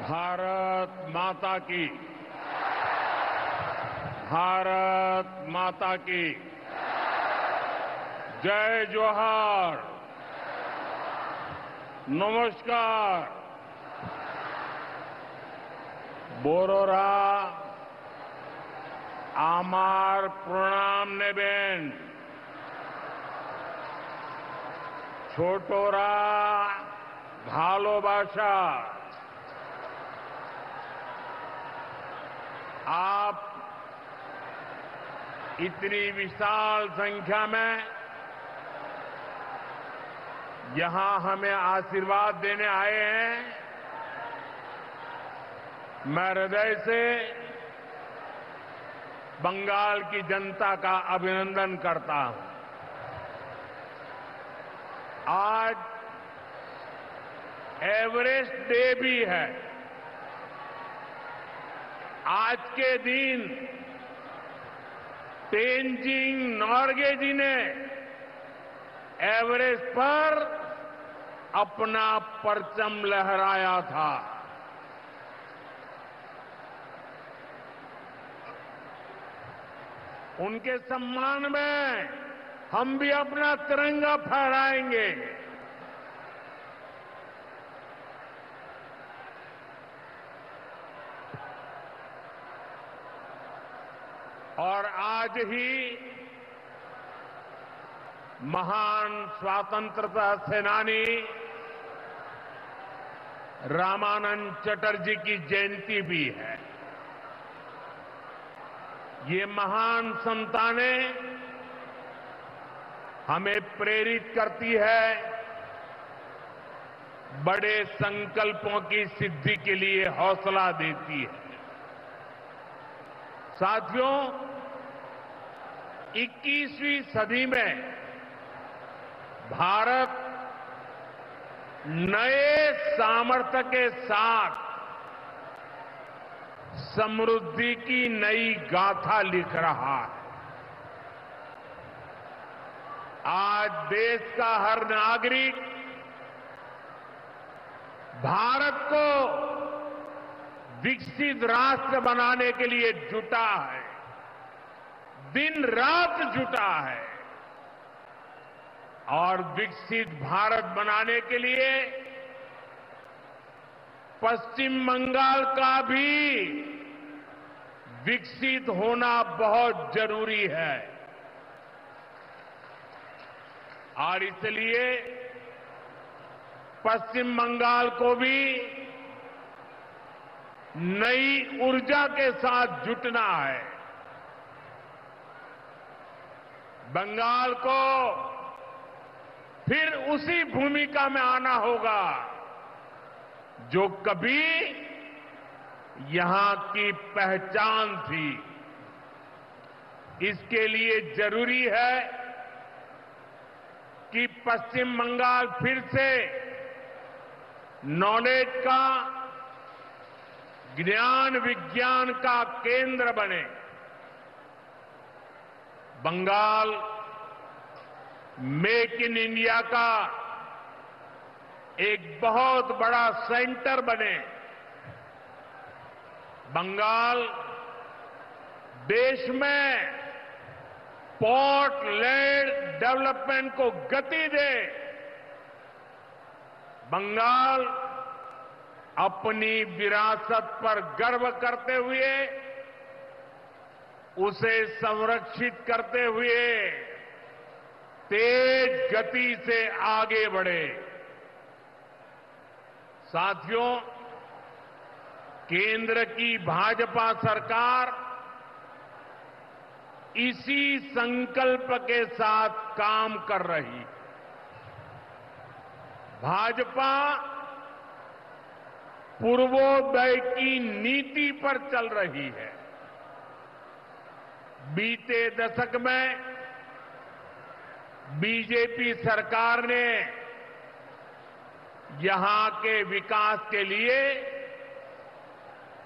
भारत माता की। भारत माता की जय जोहार। नमस्कार। बोरोरा आमार प्रणाम नेबेन। छोटोरा भालोबाशा। आप इतनी विशाल संख्या में यहां हमें आशीर्वाद देने आए हैं। मैं हृदय से बंगाल की जनता का अभिनंदन करता हूं। आज एवरेस्ट डे भी है। आज के दिन तेनजिंग नोर्गे जी ने एवरेस्ट पर अपना परचम लहराया था। उनके सम्मान में हम भी अपना तिरंगा फहराएंगे। और आज ही महान स्वतंत्रता सेनानी रामानंद चटर्जी की जयंती भी है। ये महान संतानें हमें प्रेरित करती है बड़े संकल्पों की सिद्धि के लिए हौसला देती है। साथियों, 21वीं सदी में भारत नए सामर्थ्य के साथ समृद्धि की नई गाथा लिख रहा है। आज देश का हर नागरिक भारत को विकसित राष्ट्र बनाने के लिए जुटा है, दिन रात जुटा है। और विकसित भारत बनाने के लिए पश्चिम बंगाल का भी विकसित होना बहुत जरूरी है। और इसलिए पश्चिम बंगाल को भी नई ऊर्जा के साथ जुटना है। बंगाल को फिर उसी भूमिका में आना होगा जो कभी यहां की पहचान थी। इसके लिए जरूरी है कि पश्चिम बंगाल फिर से नॉलेज का, ज्ञान विज्ञान का केंद्र बने। बंगाल मेक इन इंडिया का एक बहुत बड़ा सेंटर बने। बंगाल देश में पोर्ट लैंड डेवलपमेंट को गति दे। बंगाल अपनी विरासत पर गर्व करते हुए, उसे संरक्षित करते हुए तेज गति से आगे बढ़े। साथियों, केंद्र की भाजपा सरकार इसी संकल्प के साथ काम कर रही। भाजपा पूर्वोदय की नीति पर चल रही है। बीते दशक में बीजेपी सरकार ने यहां के विकास के लिए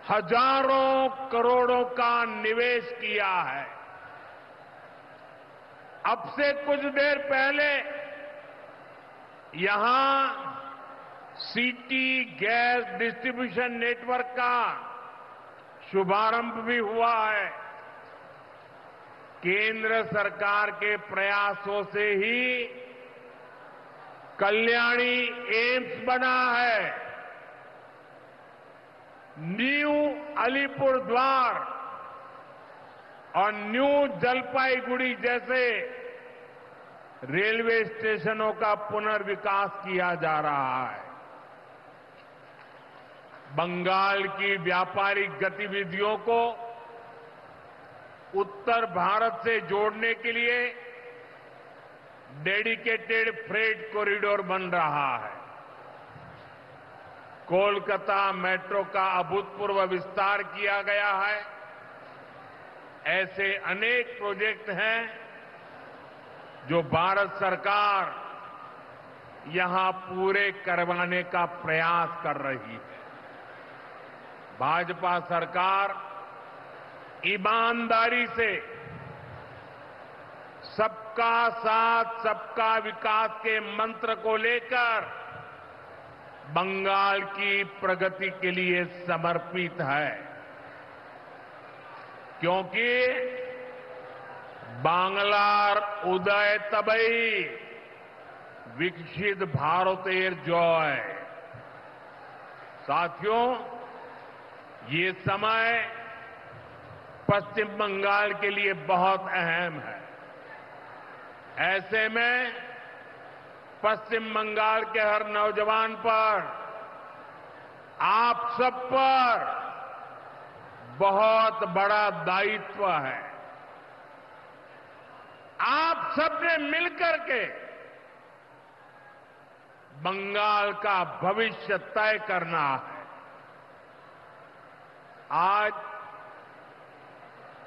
हजारों करोड़ों का निवेश किया है। अब से कुछ देर पहले यहां सिटी गैस डिस्ट्रीब्यूशन नेटवर्क का शुभारंभ भी हुआ है। केंद्र सरकार के प्रयासों से ही कल्याणी एम्स बना है। न्यू अलीपुरद्वार और न्यू जलपाईगुड़ी जैसे रेलवे स्टेशनों का पुनर्विकास किया जा रहा है। बंगाल की व्यापारिक गतिविधियों को उत्तर भारत से जोड़ने के लिए डेडिकेटेड फ्रेट कॉरिडोर बन रहा है। कोलकाता मेट्रो का अभूतपूर्व विस्तार किया गया है। ऐसे अनेक प्रोजेक्ट हैं जो भारत सरकार यहां पूरे करवाने का प्रयास कर रही है। भाजपा सरकार ईमानदारी से सबका साथ सबका विकास के मंत्र को लेकर बंगाल की प्रगति के लिए समर्पित है, क्योंकि बांग्लार उदय तबई विकसित भारतेर जय। साथियों, ये समय पश्चिम बंगाल के लिए बहुत अहम है। ऐसे में पश्चिम बंगाल के हर नौजवान पर, आप सब पर बहुत बड़ा दायित्व है। आप सबने मिलकर के बंगाल का भविष्य तय करना है। आज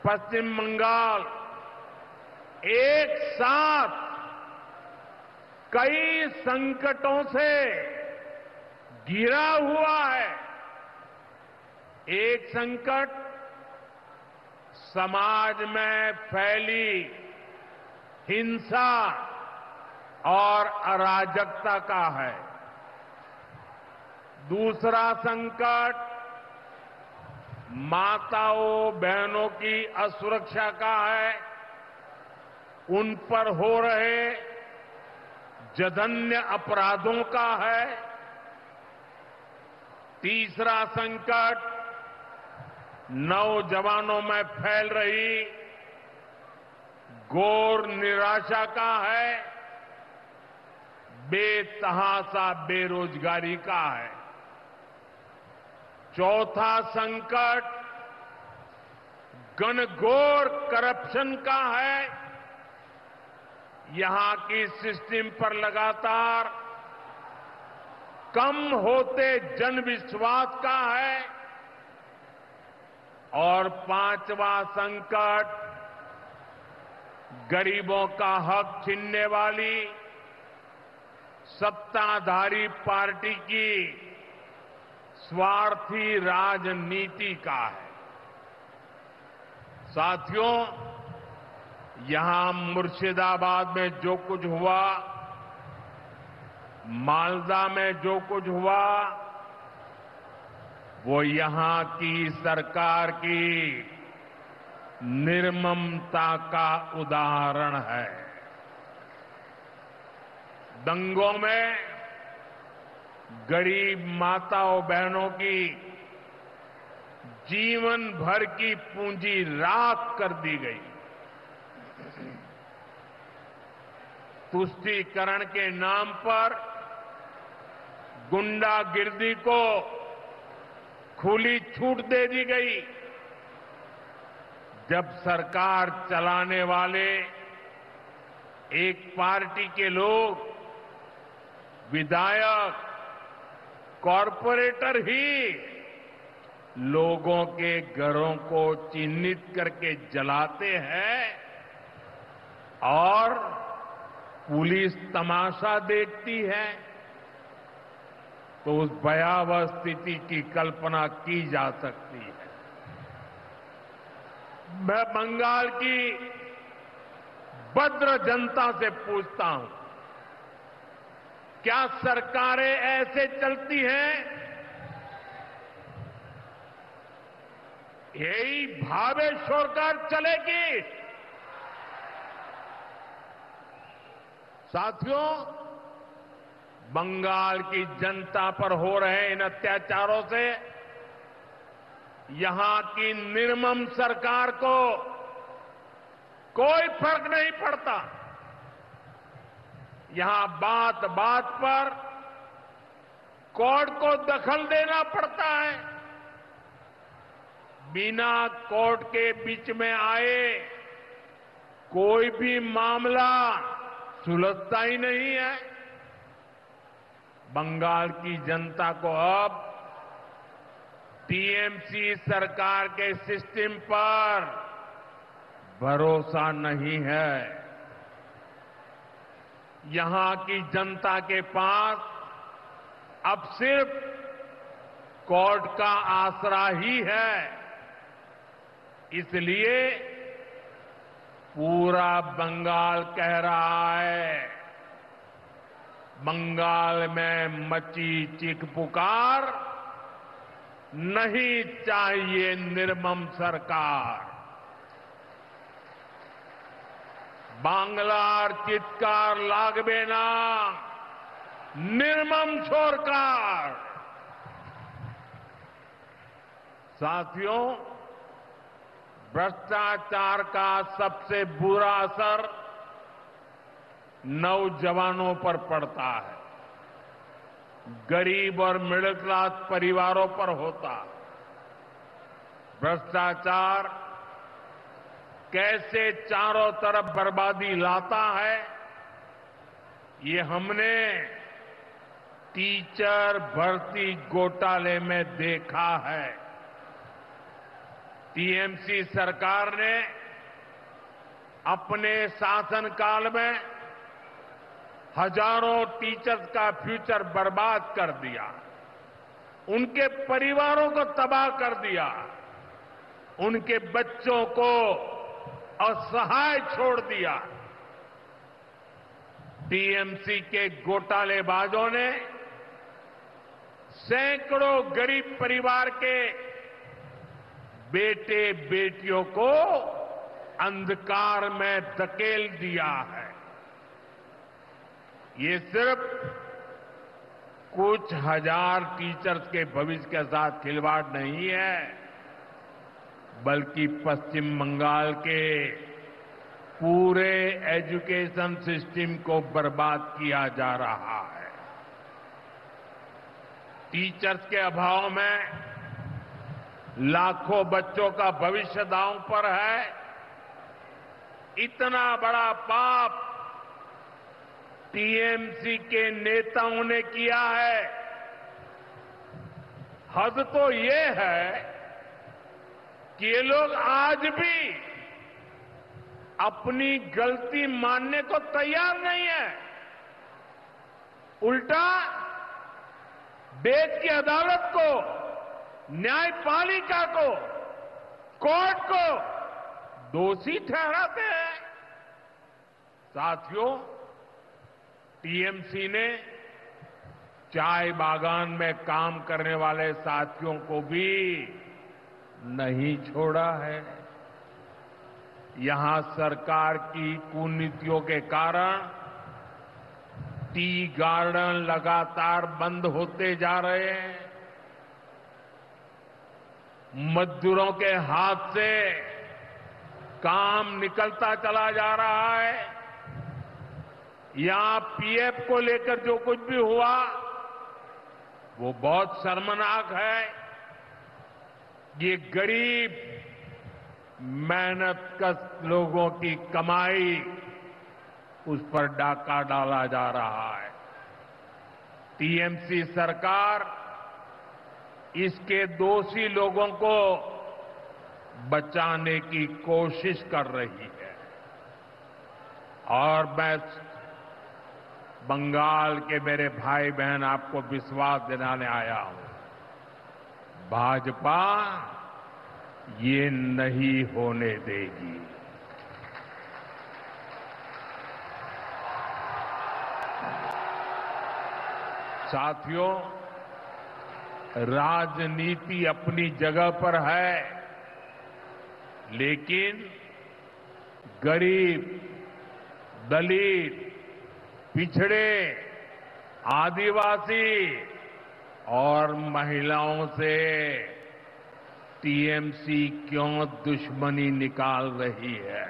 पश्चिम बंगाल एक साथ कई संकटों से घिरा हुआ है। एक संकट समाज में फैली हिंसा और अराजकता का है। दूसरा संकट माताओं बहनों की असुरक्षा का है। उन पर हो रहे जघन्य अपराधों का है। तीसरा संकट नौजवानों में फैल रही घोर निराशा का है। बेतहाशा बेरोजगारी का है। चौथा संकट घनघोर करप्शन का है। यहां की सिस्टम पर लगातार कम होते जनविश्वास का है। और पांचवा संकट गरीबों का हक छीनने वाली सत्ताधारी पार्टी की स्वार्थी राजनीति का है। साथियों, यहां मुर्शिदाबाद में जो कुछ हुआ, मालदा में जो कुछ हुआ, वो यहां की सरकार की निर्ममता का उदाहरण है। दंगों में गरीब माताओं बहनों की जीवन भर की पूंजी राख कर दी गई। तुष्टीकरण के नाम पर गुंडागिर्दी को खुली छूट दे दी गई। जब सरकार चलाने वाले एक पार्टी के लोग, विधायक, कॉरपोरेटर ही लोगों के घरों को चिन्हित करके जलाते हैं और पुलिस तमाशा देखती है, तो उस भयावह स्थिति की कल्पना की जा सकती है। मैं बंगाल की भद्र जनता से पूछता हूं, क्या सरकारें ऐसे चलती हैं? यही भावे सरकार चलेगी। साथियों, बंगाल की जनता पर हो रहे इन अत्याचारों से यहां की निर्मम सरकार को कोई फर्क नहीं पड़ता। यहां बात बात पर कोर्ट को दखल देना पड़ता है। बिना कोर्ट के बीच में आए कोई भी मामला सुलझता ही नहीं है। बंगाल की जनता को अब टीएमसी सरकार के सिस्टम पर भरोसा नहीं है। यहां की जनता के पास अब सिर्फ कोर्ट का आसरा ही है। इसलिए पूरा बंगाल कह रहा है, बंगाल में मची चीख पुकार, नहीं चाहिए निर्मम सरकार। बांग्लार चित्कार लागबे ना, निर्मम सरकार। साथियों, भ्रष्टाचार का सबसे बुरा असर नौजवानों पर पड़ता है, गरीब और मिडिल क्लास परिवारों पर होता। भ्रष्टाचार कैसे चारों तरफ बर्बादी लाता है, ये हमने टीचर भर्ती घोटाले में देखा है। टीएमसी सरकार ने अपने शासनकाल में हजारों टीचर्स का फ्यूचर बर्बाद कर दिया, उनके परिवारों को तबाह कर दिया, उनके बच्चों को असहाय छोड़ दिया। टीएमसी के घोटालेबाजों ने सैकड़ों गरीब परिवार के बेटे बेटियों को अंधकार में धकेल दिया है। ये सिर्फ कुछ हजार टीचर्स के भविष्य के साथ खिलवाड़ नहीं है, बल्कि पश्चिम बंगाल के पूरे एजुकेशन सिस्टम को बर्बाद किया जा रहा है। टीचर्स के अभाव में लाखों बच्चों का भविष्य दांव पर है। इतना बड़ा पाप टीएमसी के नेताओं ने किया है। हद तो ये है कि ये लोग आज भी अपनी गलती मानने को तैयार नहीं है। उल्टा देश की अदालत को, न्यायपालिका को, कोर्ट को दोषी ठहराते हैं। साथियों, टीएमसी ने चाय बागान में काम करने वाले साथियों को भी नहीं छोड़ा है। यहां सरकार की कुनीतियों के कारण टी गार्डन लगातार बंद होते जा रहे हैं। मजदूरों के हाथ से काम निकलता चला जा रहा है। यहां पीएफ को लेकर जो कुछ भी हुआ वो बहुत शर्मनाक है। ये गरीब मेहनतकश लोगों की कमाई, उस पर डाका डाला जा रहा है। टीएमसी सरकार इसके दोषी लोगों को बचाने की कोशिश कर रही है। और मैं बंगाल के मेरे भाई बहन आपको विश्वास दिलाने आया हूं, भाजपा ये नहीं होने देगी। साथियों, राजनीति अपनी जगह पर है, लेकिन गरीब, दलित, पिछड़े, आदिवासी और महिलाओं से टीएमसी क्यों दुश्मनी निकाल रही है?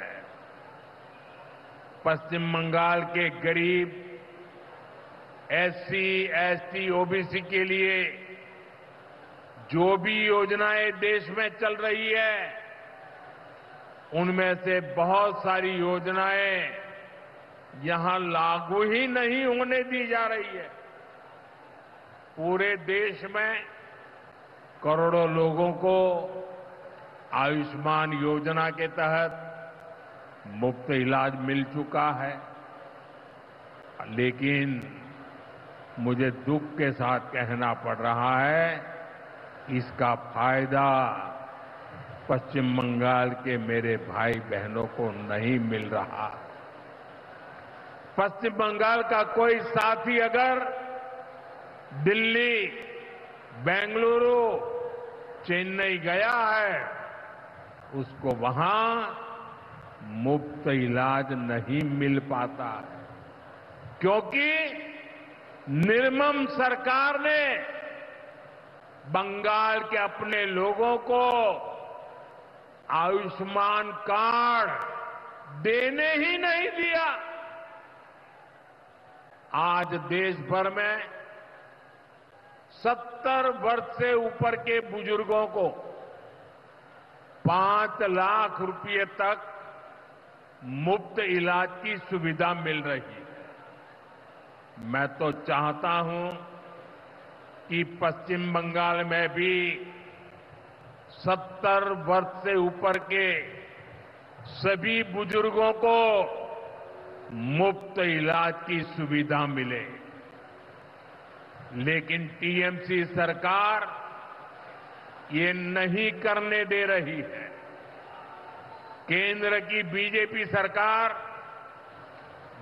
पश्चिम बंगाल के गरीब, एससी, एसटी, ओबीसी के लिए जो भी योजनाएं देश में चल रही है, उनमें से बहुत सारी योजनाएं यहां लागू ही नहीं होने दी जा रही है। पूरे देश में करोड़ों लोगों को आयुष्मान योजना के तहत मुफ्त इलाज मिल चुका है, लेकिन मुझे दुख के साथ कहना पड़ रहा है, इसका फायदा पश्चिम बंगाल के मेरे भाई बहनों को नहीं मिल रहा। पश्चिम बंगाल का कोई साथी अगर दिल्ली, बेंगलुरु, चेन्नई गया है, उसको वहां मुफ्त इलाज नहीं मिल पाता है, क्योंकि निर्मम सरकार ने बंगाल के अपने लोगों को आयुष्मान कार्ड देने ही नहीं दिया। आज देश भर में 70 वर्ष से ऊपर के बुजुर्गों को 5 लाख रुपए तक मुफ्त इलाज की सुविधा मिल रही है। मैं तो चाहता हूं कि पश्चिम बंगाल में भी 70 वर्ष से ऊपर के सभी बुजुर्गों को मुफ्त इलाज की सुविधा मिले, लेकिन टीएमसी सरकार ये नहीं करने दे रही है। केंद्र की बीजेपी सरकार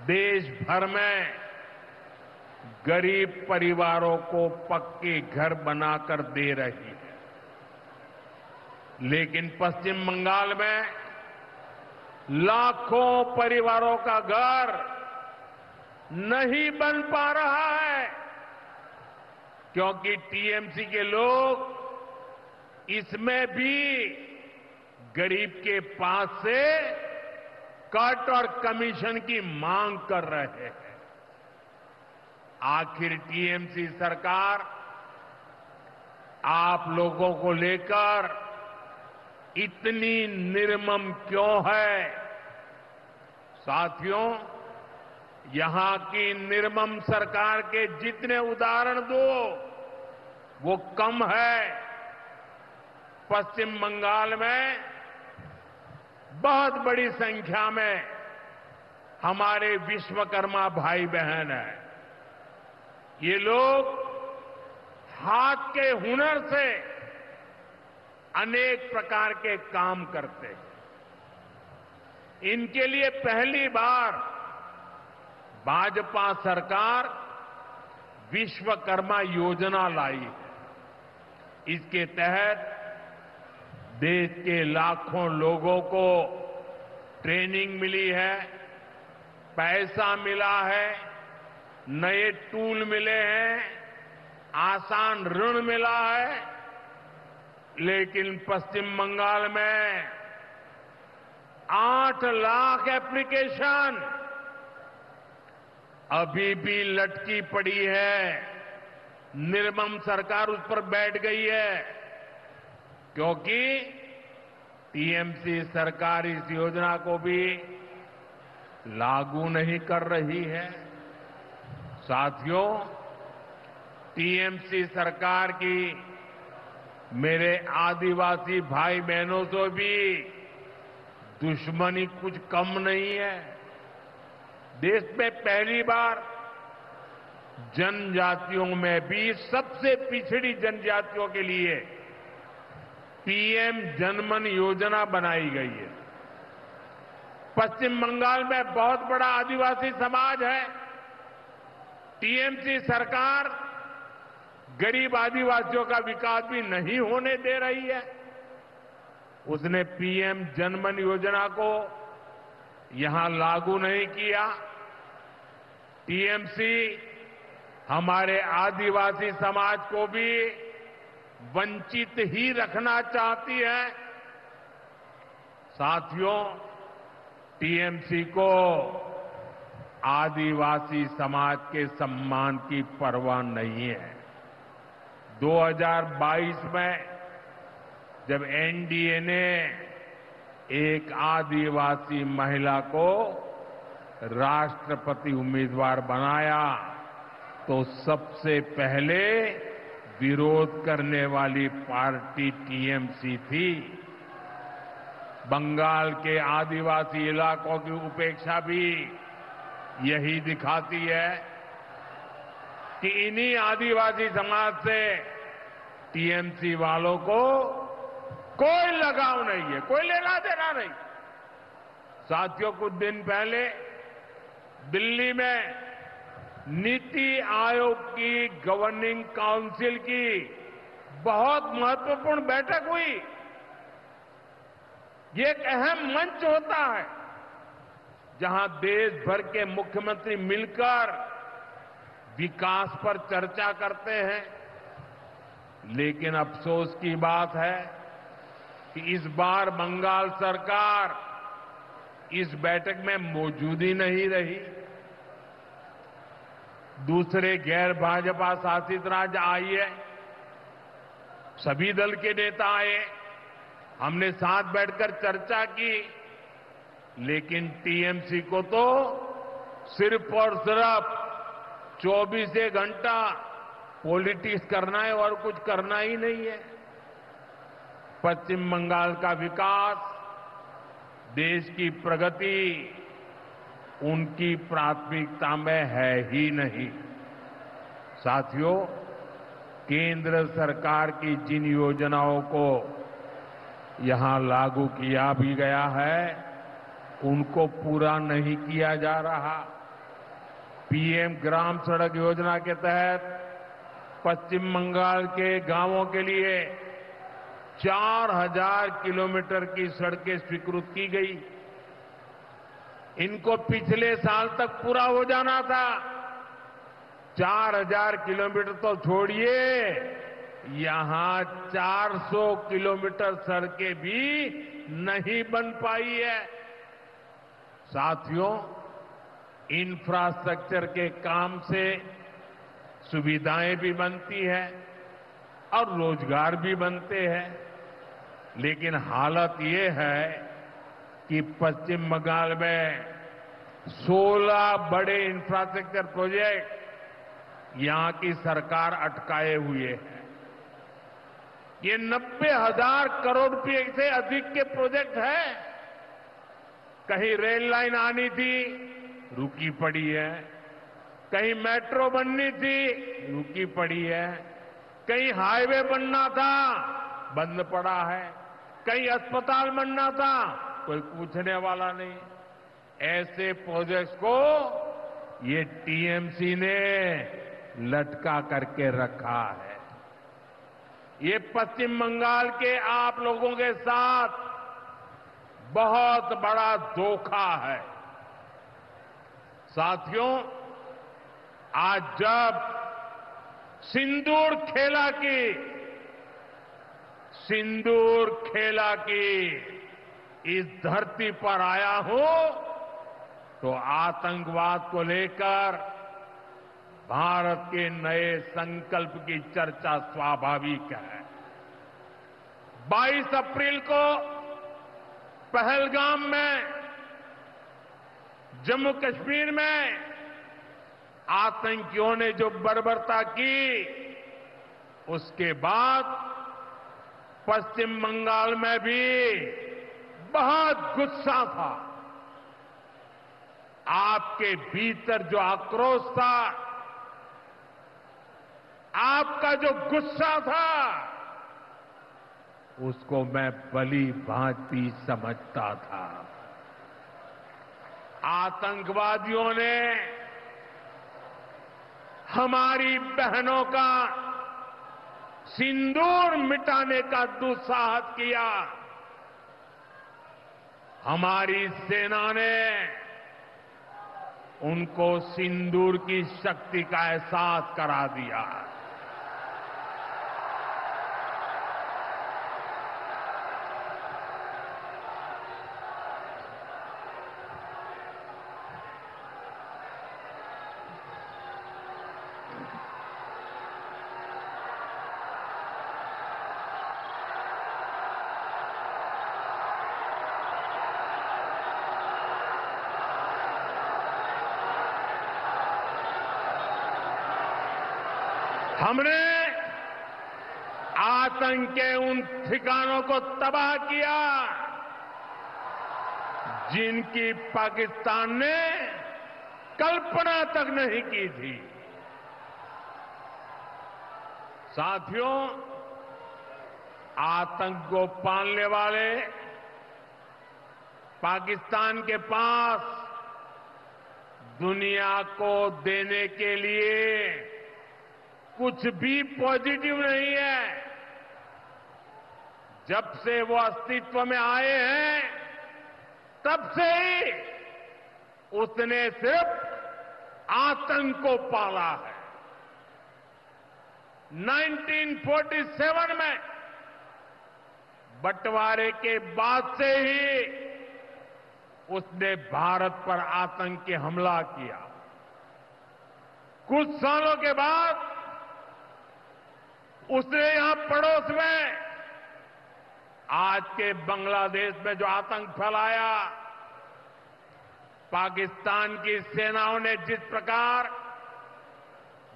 देश भर में गरीब परिवारों को पक्के घर बनाकर दे रही है, लेकिन पश्चिम बंगाल में लाखों परिवारों का घर नहीं बन पा रहा है, क्योंकि टीएमसी के लोग इसमें भी गरीब के पास से कट और कमीशन की मांग कर रहे हैं। आखिर टीएमसी सरकार आप लोगों को लेकर इतनी निर्मम क्यों है? साथियों, यहां की निर्मम सरकार के जितने उदाहरण दो वो कम है। पश्चिम बंगाल में बहुत बड़ी संख्या में हमारे विश्वकर्मा भाई बहन हैं। ये लोग हाथ के हुनर से अनेक प्रकार के काम करते हैं। इनके लिए पहली बार भाजपा सरकार विश्वकर्मा योजना लाई है। इसके तहत देश के लाखों लोगों को ट्रेनिंग मिली है, पैसा मिला है, नए टूल मिले हैं, आसान ऋण मिला है, लेकिन पश्चिम बंगाल में 8 लाख एप्लीकेशन अभी भी लटकी पड़ी है। निर्मम सरकार उस पर बैठ गई है, क्योंकि टीएमसी सरकार इस योजना को भी लागू नहीं कर रही है। साथियों, टीएमसी सरकार की मेरे आदिवासी भाई बहनों से भी दुश्मनी कुछ कम नहीं है। देश में पहली बार जनजातियों में भी सबसे पिछड़ी जनजातियों के लिए पीएम जनमन योजना बनाई गई है। पश्चिम बंगाल में बहुत बड़ा आदिवासी समाज है। टीएमसी सरकार गरीब आदिवासियों का विकास भी नहीं होने दे रही है। उसने पीएम जनमन योजना को यहां लागू नहीं किया। टीएमसी हमारे आदिवासी समाज को भी वंचित ही रखना चाहती है। साथियों, टीएमसी को आदिवासी समाज के सम्मान की परवाह नहीं है। 2022 में जब एनडीए ने एक आदिवासी महिला को राष्ट्रपति उम्मीदवार बनाया तो सबसे पहले विरोध करने वाली पार्टी टीएमसी थी। बंगाल के आदिवासी इलाकों की उपेक्षा भी यही दिखाती है कि इन्हीं आदिवासी समाज से टीएमसी वालों को कोई लगाव नहीं है, कोई लेना देना नहीं। साथियों, कुछ दिन पहले दिल्ली में नीति आयोग की गवर्निंग काउंसिल की बहुत महत्वपूर्ण बैठक हुई। ये एक अहम मंच होता है जहां देश भर के मुख्यमंत्री मिलकर विकास पर चर्चा करते हैं। लेकिन अफसोस की बात है कि इस बार बंगाल सरकार इस बैठक में मौजूद ही नहीं रही। दूसरे गैर भाजपा शासित राज्य आए, सभी दल के नेता आए, हमने साथ बैठकर चर्चा की, लेकिन टीएमसी को तो सिर्फ और सिर्फ 24 घंटा पॉलिटिक्स करना है और कुछ करना ही नहीं है। पश्चिम बंगाल का विकास, देश की प्रगति उनकी प्राथमिकता में है ही नहीं। साथियों, केंद्र सरकार की जिन योजनाओं को यहां लागू किया भी गया है, उनको पूरा नहीं किया जा रहा। पीएम ग्राम सड़क योजना के तहत पश्चिम बंगाल के गांवों के लिए 4000 किलोमीटर की सड़कें स्वीकृत की गई। इनको पिछले साल तक पूरा हो जाना था। 4000 किलोमीटर तो छोड़िए, यहां 400 किलोमीटर सड़कें भी नहीं बन पाई है। साथियों, इंफ्रास्ट्रक्चर के काम से सुविधाएं भी बनती है और रोजगार भी बनते हैं। लेकिन हालत ये है कि पश्चिम बंगाल में 16 बड़े इंफ्रास्ट्रक्चर प्रोजेक्ट यहां की सरकार अटकाए हुए है। ये 90,000 करोड़ रुपए से अधिक के प्रोजेक्ट हैं। कहीं रेल लाइन आनी थी, रुकी पड़ी है। कहीं मेट्रो बननी थी, रुकी पड़ी है। कहीं हाईवे बनना था, बंद पड़ा है। कहीं अस्पताल बनना था, कोई पूछने वाला नहीं। ऐसे प्रोजेक्ट्स को ये टीएमसी ने लटका करके रखा है। ये पश्चिम बंगाल के आप लोगों के साथ बहुत बड़ा धोखा है। साथियों, आज जब सिंदूर खेला की इस धरती पर आया हूं, तो आतंकवाद को लेकर भारत के नए संकल्प की चर्चा स्वाभाविक है। 22 अप्रैल को पहलगाम में, जम्मू कश्मीर में आतंकियों ने जो बर्बरता की, उसके बाद पश्चिम बंगाल में भी बहुत गुस्सा था। आपके भीतर जो आक्रोश था, आपका जो गुस्सा था, उसको मैं भली भांति समझता था। आतंकवादियों ने हमारी बहनों का सिंदूर मिटाने का दुस्साहस किया। हमारी सेना ने उनको सिंदूर की शक्ति का एहसास करा दिया। हमने आतंक के उन ठिकानों को तबाह किया जिनकी पाकिस्तान ने कल्पना तक नहीं की थी। साथियों, आतंक को पालने वाले पाकिस्तान के पास दुनिया को देने के लिए कुछ भी पॉजिटिव नहीं है। जब से वो अस्तित्व में आए हैं तब से ही उसने सिर्फ आतंक को पाला है। 1947 में बंटवारे के बाद से ही उसने भारत पर आतंकी हमला किया। कुछ सालों के बाद उसने यहां पड़ोस में आज के बांग्लादेश में जो आतंक फैलाया, पाकिस्तान की सेनाओं ने जिस प्रकार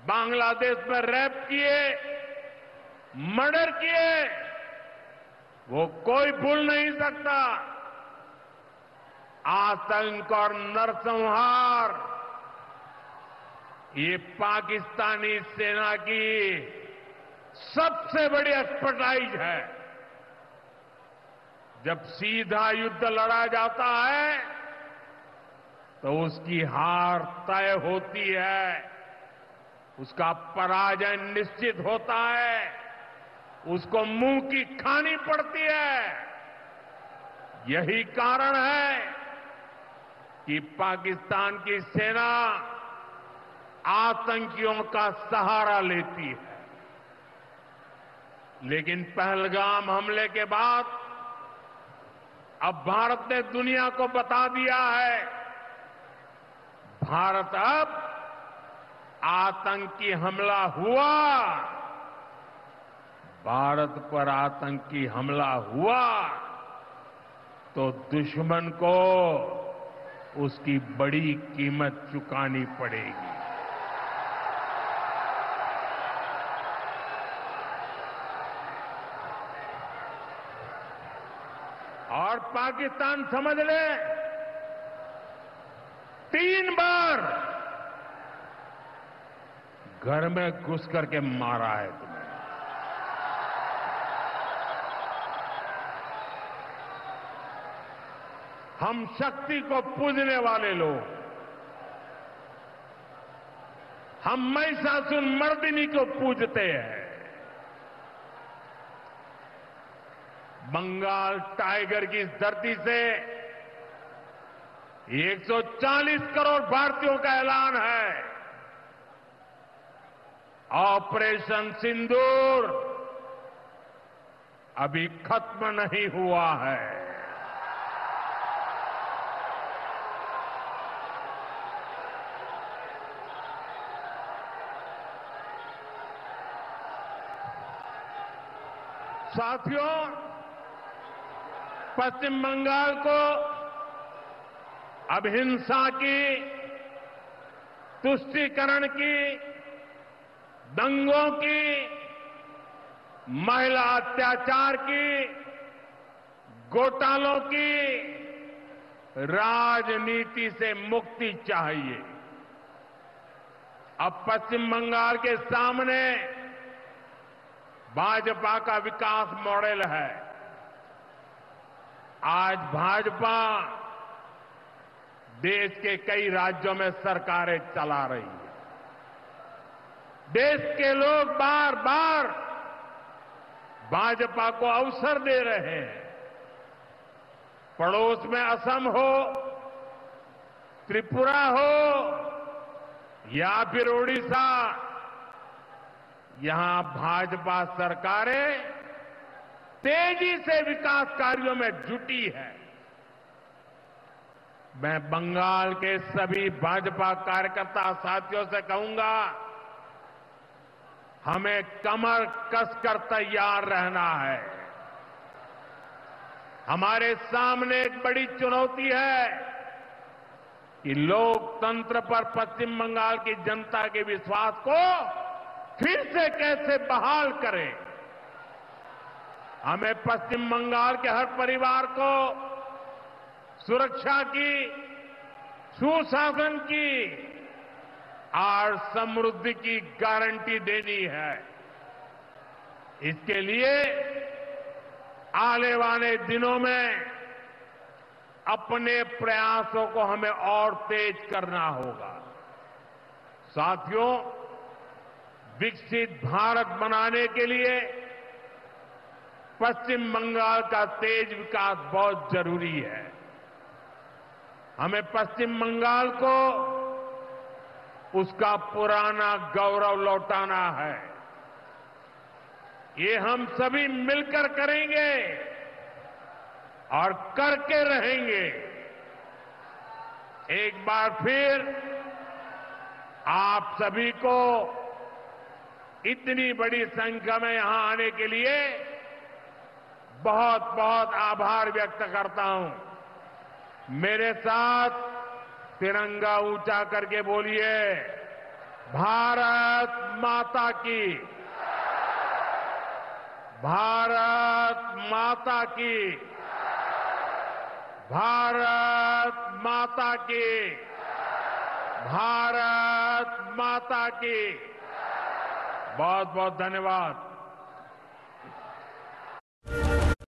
बांग्लादेश में रेप किए, मर्डर किए, वो कोई भूल नहीं सकता। आतंक और नरसंहार ये पाकिस्तानी सेना की सबसे बड़ी एक्सपर्टाइज है। जब सीधा युद्ध लड़ा जाता है तो उसकी हार तय होती है, उसका पराजय निश्चित होता है, उसको मुंह की खानी पड़ती है। यही कारण है कि पाकिस्तान की सेना आतंकियों का सहारा लेती है। लेकिन पहलगाम हमले के बाद अब भारत ने दुनिया को बता दिया है, भारत अब आतंकी हमला हुआ, भारत पर आतंकी हमला हुआ तो दुश्मन को उसकी बड़ी कीमत चुकानी पड़ेगी। और पाकिस्तान समझ ले, 3 बार घर में घुस करके मारा है तुम्हें। हम शक्ति को पूजने वाले लोग, हम महिषासुर मर्दिनी को पूजते हैं। बंगाल टाइगर की इस धरती से 140 करोड़ भारतीयों का ऐलान है। ऑपरेशन सिंदूर अभी खत्म नहीं हुआ है। साथियों, पश्चिम बंगाल को अब हिंसा की, तुष्टीकरण की, दंगों की, महिला अत्याचार की, घोटालों की राजनीति से मुक्ति चाहिए। अब पश्चिम बंगाल के सामने भाजपा का विकास मॉडल है। आज भाजपा देश के कई राज्यों में सरकारें चला रही है। देश के लोग बार बार भाजपा को अवसर दे रहे हैं। पड़ोस में असम हो, त्रिपुरा हो या फिर ओडिशा, यहां भाजपा सरकारें तेजी से विकास कार्यों में जुटी है। मैं बंगाल के सभी भाजपा कार्यकर्ता साथियों से कहूंगा, हमें कमर कसकर तैयार रहना है। हमारे सामने एक बड़ी चुनौती है कि लोकतंत्र पर पश्चिम बंगाल की जनता के विश्वास को फिर से कैसे बहाल करें। हमें पश्चिम बंगाल के हर परिवार को सुरक्षा की, सुशासन की और समृद्धि की गारंटी देनी है। इसके लिए आने वाले दिनों में अपने प्रयासों को हमें और तेज करना होगा। साथियों, विकसित भारत बनाने के लिए पश्चिम बंगाल का तेज विकास बहुत जरूरी है। हमें पश्चिम बंगाल को उसका पुराना गौरव लौटाना है। ये हम सभी मिलकर करेंगे और करके रहेंगे। एक बार फिर आप सभी को इतनी बड़ी संख्या में यहां आने के लिए बहुत बहुत आभार व्यक्त करता हूं। मेरे साथ तिरंगा ऊंचा करके बोलिए, भारत माता की, भारत माता की, भारत माता की, भारत माता की। बहुत बहुत धन्यवाद।